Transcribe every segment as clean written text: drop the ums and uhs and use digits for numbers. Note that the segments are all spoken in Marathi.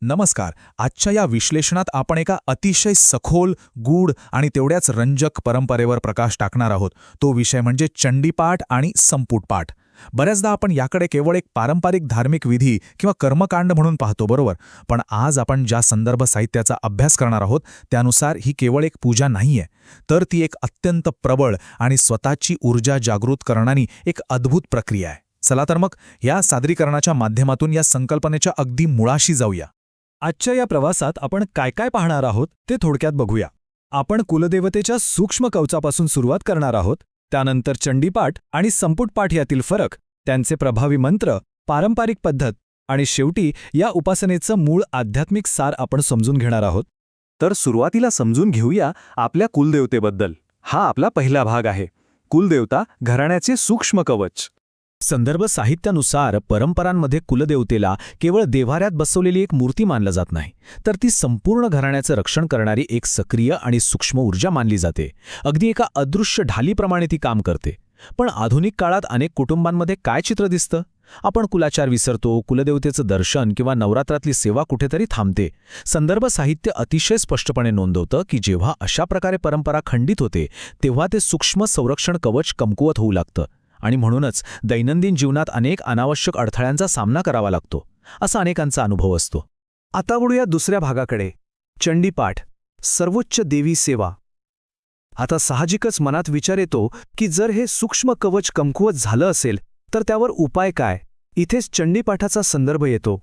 नमस्कार. आजच्या या विश्लेषणात आपण एका अतिशय सखोल, गूढ आणि तेवढ्याच रंजक परंपरेवर प्रकाश टाकणार आहोत. तो विषय म्हणजे चंडीपाठ आणि संपुटपाठ. बऱ्याचदा आपण याकडे केवळ एक पारंपरिक धार्मिक विधी किंवा कर्मकांड म्हणून पाहतो, बरोबर? पण आज आपण ज्या संदर्भ साहित्याचा अभ्यास करणार आहोत त्यानुसार ही केवळ एक पूजा नाहीये, तर ती एक अत्यंत प्रबळ आणि स्वतःची ऊर्जा जागृत करणारी एक अद्भुत प्रक्रिया आहे. चला तर मग या सादरीकरणाच्या माध्यमातून या संकल्पनेच्या अगदी मुळाशी जाऊया. आजच्या या प्रवासात आपण काय काय पाहणार आहोत ते थोडक्यात बघूया. आपण कुलदेवतेच्या सूक्ष्म कवचापासून सुरुवात करणार आहोत, त्यानंतर चंडीपाठ आणि संपुटपाठ यातील फरक, त्यांचे प्रभावी मंत्र, पारंपरिक पद्धत आणि शेवटी या उपासनेचं मूळ आध्यात्मिक सार आपण समजून घेणार आहोत. तर सुरुवातीला समजून घेऊया आपल्या कुलदेवतेबद्दल. हा आपला पहिला भाग आहे. कुलदेवता घराण्याचे सूक्ष्म कवच. संदर्भ साहित्यानुसार परंपरांमध्ये कुलदेवतेला केवळ देव्हाऱ्यात बसवलेली एक मूर्ती मानलं जात नाही, तर ती संपूर्ण घराण्याचं रक्षण करणारी एक सक्रिय आणि सूक्ष्म ऊर्जा मानली जाते. अगदी एका अदृश्य ढालीप्रमाणे ती काम करते. पण आधुनिक काळात अनेक कुटुंबांमध्ये काय चित्र दिसतं? आपण कुलाचार विसरतो, कुलदेवतेचं दर्शन किंवा नवरात्रातली सेवा कुठेतरी थांबते. संदर्भ साहित्य अतिशय स्पष्टपणे नोंदवतं की जेव्हा अशा प्रकारे परंपरा खंडित होते तेव्हा ते सूक्ष्म संरक्षण कवच कमकुवत होऊ लागतं आणि म्हणूनच दैनंदिन जीवनात अनेक अनावश्यक अडथळ्यांचा सामना करावा लागतो, असा अनेकांचा अनुभव असतो. आता वळूया दुसऱ्या भागाकडे. चंडीपाठ, सर्वोच्च देवी सेवा. आता साहजिकच मनात विचार येतो की जर हे सूक्ष्म कवच कमकुवत झालं असेल तर त्यावर उपाय काय? इथेच चंडीपाठाचा संदर्भ येतो.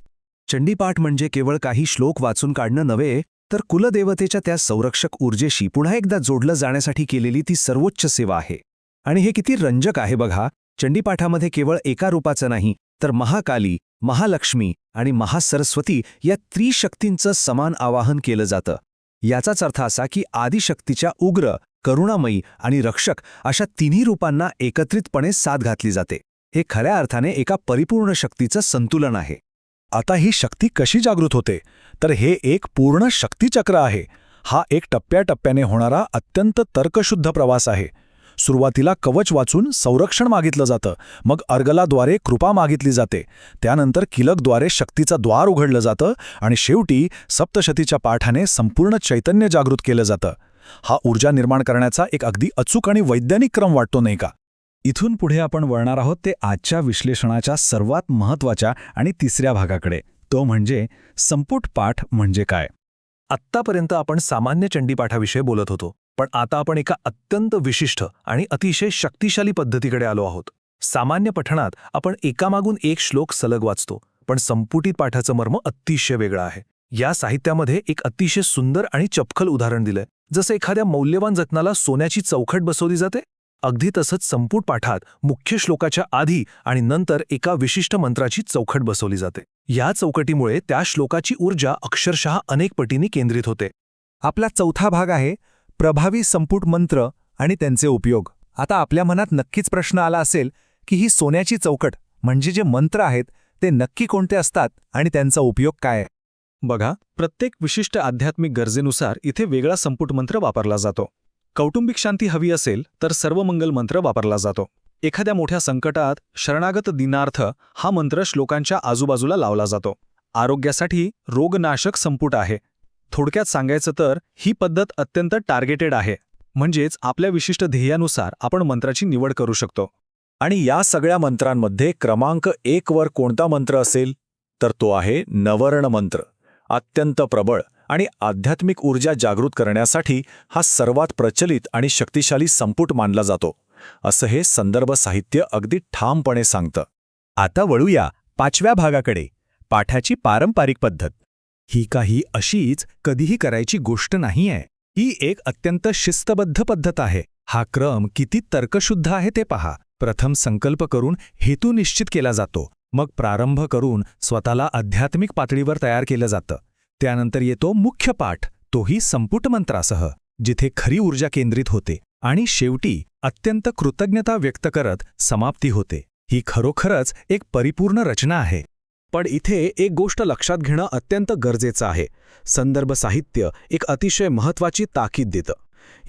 चंडीपाठ म्हणजे केवळ काही श्लोक वाचून काढणं नव्हे, तर कुलदेवतेच्या त्या संरक्षक ऊर्जेशी पुन्हा एकदा जोडलं जाण्यासाठी केलेली ती सर्वोच्च सेवा आहे. आणि हे किती रंजक आहे बघा. चंडीपाठामध्ये केवळ एका रूपाचं नाही, तर महाकाली, महालक्ष्मी आणि महासरस्वती या त्रिशक्तींचं समान आवाहन केलं जातं. याचाच अर्थ असा की आदिशक्तीच्या उग्र, करुणामयी आणि रक्षक अशा तिन्ही रूपांना एकत्रितपणे साथ घातली जाते. हे खऱ्या अर्थाने एका परिपूर्ण शक्तीचं संतुलन आहे. आता ही शक्ती कशी जागृत होते? तर हे एक पूर्ण शक्तिचक्र आहे. हा एक टप्प्याटप्प्याने होणारा अत्यंत तर्कशुद्ध प्रवास आहे. सुरुवातीला कवच वाचून संरक्षण मागितलं जातं, मग अर्गलाद्वारे कृपा मागितली जाते, त्यानंतर किलकद्वारे शक्तीचं द्वार उघडलं जातं आणि शेवटी सप्तशतीच्या पाठाने संपूर्ण चैतन्य जागृत केलं जातं. हा ऊर्जा निर्माण करण्याचा एक अगदी अचूक आणि वैज्ञानिक क्रम वाटतो, नाही का? इथून पुढे आपण वळणार आहोत ते आजच्या विश्लेषणाच्या सर्वात महत्त्वाच्या आणि तिसऱ्या भागाकडे, तो म्हणजे संपुटपाठ म्हणजे काय. आत्तापर्यंत आपण सामान्य चंडीपाठाविषयी बोलत होतो, पण आता आपण एका अत्यंत विशिष्ट आणि अतिशय शक्तिशाली पद्धतीकडे आलो आहोत. सामान्य पठणात आपण एकामागून एक श्लोक सलग वाचतो, पण संपुटित पाठाचं मर्म अतिशय वेगळं आहे. या साहित्यामध्ये एक अतिशय सुंदर आणि चपखल उदाहरण दिलंय. जसं एखाद्या मौल्यवान जत्नाला सोन्याची चौखट बसवली जाते, अगदी तसंच संपुट पाठात मुख्य श्लोकाच्या आधी आणि नंतर एका विशिष्ट मंत्राची चौखट बसवली जाते. या चौकटीमुळे त्या श्लोकाची ऊर्जा अक्षरशः अनेक पटींनी केंद्रित होते. आपला चौथा भाग आहे प्रभावी संपुट मंत्र आणि त्यांचे उपयोग. आता आपल्या मनात नक्कीच प्रश्न आला असेल की ही सोन्याची चौकट म्हणजे जे मंत्र आहेत ते नक्की कोणते असतात आणि त्यांचा उपयोग काय? बघा, प्रत्येक विशिष्ट आध्यात्मिक गरजेनुसार इथे वेगळा संपुट मंत्र वापरला जातो. कौटुंबिक शांती हवी असेल तर सर्वमंगल मंत्र वापरला जातो. एखाद्या मोठ्या संकटात शरणागत दिनार्थ हा मंत्र श्लोकांच्या आजूबाजूला लावला जातो. आरोग्यासाठी रोगनाशक संपुट आहे. थोडक्यात सांगायचं तर ही पद्धत अत्यंत टार्गेटेड आहे, म्हणजेच आपल्या विशिष्ट ध्येयानुसार आपण मंत्राची निवड करू शकतो. आणि या सगळ्या मंत्रांमध्ये क्रमांक 1 वर कोणता मंत्र असेल? तर तो आहे नवर्ण मंत्र. अत्यंत प्रबळ आणि आध्यात्मिक ऊर्जा जागृत करण्यासाठी हा सर्वात प्रचलित आणि शक्तिशाली संपुट मानला जातो, असं हे संदर्भ साहित्य अगदी ठामपणे सांगतं. आता वळूया 5व्या भागाकडे, पाठाची पारंपरिक पद्धत. ही काही अशीच कधीही करायची गोष्ट नाहीये. ही एक अत्यंत शिस्तबद्ध पद्धत आहे. हा क्रम किती तर्कशुद्ध आहे ते पहा. प्रथम संकल्प करून हेतू निश्चित केला जातो, मग प्रारंभ करून स्वतःला आध्यात्मिक पातळीवर तयार केलं जातं. त्यानंतर येतो मुख्य पाठ, तोही संपुट मंत्रासह, जिथे खरी ऊर्जा केंद्रित होते, आणि शेवटी अत्यंत कृतज्ञता व्यक्त करत समाप्ती होते. ही खरोखरच एक परिपूर्ण रचना आहे. पण इथे एक गोष्ट लक्षात घेणं अत्यंत गरजेचं आहे. संदर्भ साहित्य एक अतिशय महत्त्वाची ताकीद देतं.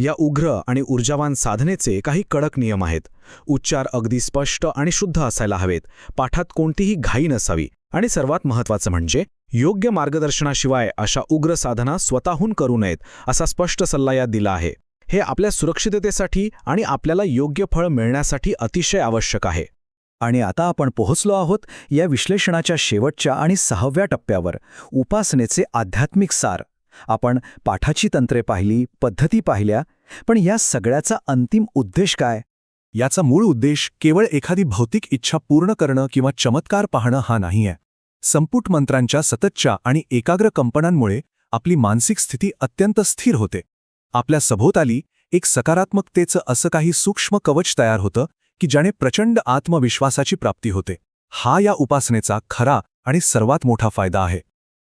या उग्र आणि ऊर्जावान साधनेचे काही कडक नियम आहेत. उच्चार अगदी स्पष्ट आणि शुद्ध असायला हवेत. पाठात कोणतीही घाई नसावी आणि सर्वात महत्त्वाचं म्हणजे योग्य मार्गदर्शनाशिवाय अशा उग्र साधना स्वतःहून करू नयेत असा स्पष्ट सल्ला यात दिला आहे. हे आपल्या सुरक्षिततेसाठी आणि आपल्याला योग्य फळ मिळण्यासाठी अतिशय आवश्यक आहे. आणि आता आपण पोहोचलो आहोत या विश्लेषणाच्या शेवटच्या आणि 6व्या टप्प्यावर, उपासनेचे आध्यात्मिक सार. आपण पाठाची तंत्रे पाहिली, पद्धती पाहिल्या, पण या सगळ्याचा अंतिम उद्देश काय? याचा मूळ उद्देश केवळ एखादी भौतिक इच्छा पूर्ण करणं किंवा चमत्कार पाहणं हा नाहीये. संपुट मंत्रांच्या सततच्या आणि एकाग्र कंपनांमुळे आपली मानसिक स्थिती अत्यंत स्थिर होते. आपल्या सभोवताली एक सकारात्मकतेचं असं काही सूक्ष्म कवच तयार होतं की ज्याने प्रचंड आत्मविश्वासाची प्राप्ती होते. हा या उपासनेचा खरा आणि सर्वात मोठा फायदा आहे.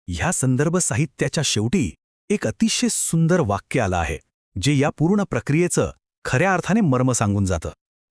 ह्या संदर्भ साहित्याच्या शेवटी एक अतिशय सुंदर वाक्य आलं आहे, जे या पूर्ण प्रक्रियेचं खऱ्या अर्थाने मर्म सांगून जातं.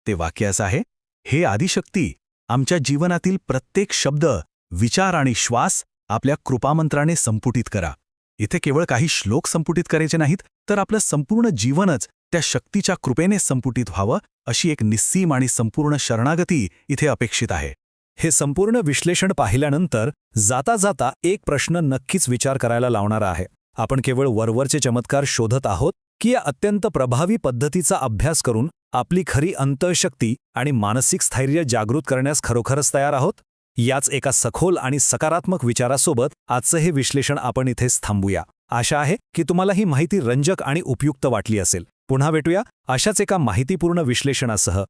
ते वाक्य असं आहे, हे आदिशक्ती, आमच्या जीवनातील प्रत्येक शब्द, विचार आणि श्वास आपल्या कृपामंत्राने संपुटित करा. इथे केवळ काही श्लोक संपुटित करायचे नाहीत, तर आपलं संपूर्ण जीवनच त्या शक्तीच्या कृपेने संपुटित व्हावं, अशी एक निस्सीम आणि संपूर्ण शरणागती इथे अपेक्षित आहे. हे संपूर्ण विश्लेषण पाहिल्यानंतर जाता जाता एक प्रश्न नक्कीच विचार करायला लावणारा आहे. आपण केवळ वरवरचे चमत्कार शोधत आहोत की या अत्यंत प्रभावी पद्धतीचा अभ्यास करून आपली खरी अंतःशक्ती आणि मानसिक स्थैर्य जागृत करण्यास खरोखरच तयार आहोत? याच एका सखोल आणि सकारात्मक विचारासोबत आजचं हे विश्लेषण आपण इथेच थांबूया. आशा आहे की तुम्हाला ही माहिती रंजक आणि उपयुक्त वाटली असेल. पुन्हा भेटूया अशाच एका माहितीपूर्ण विश्लेषणासह.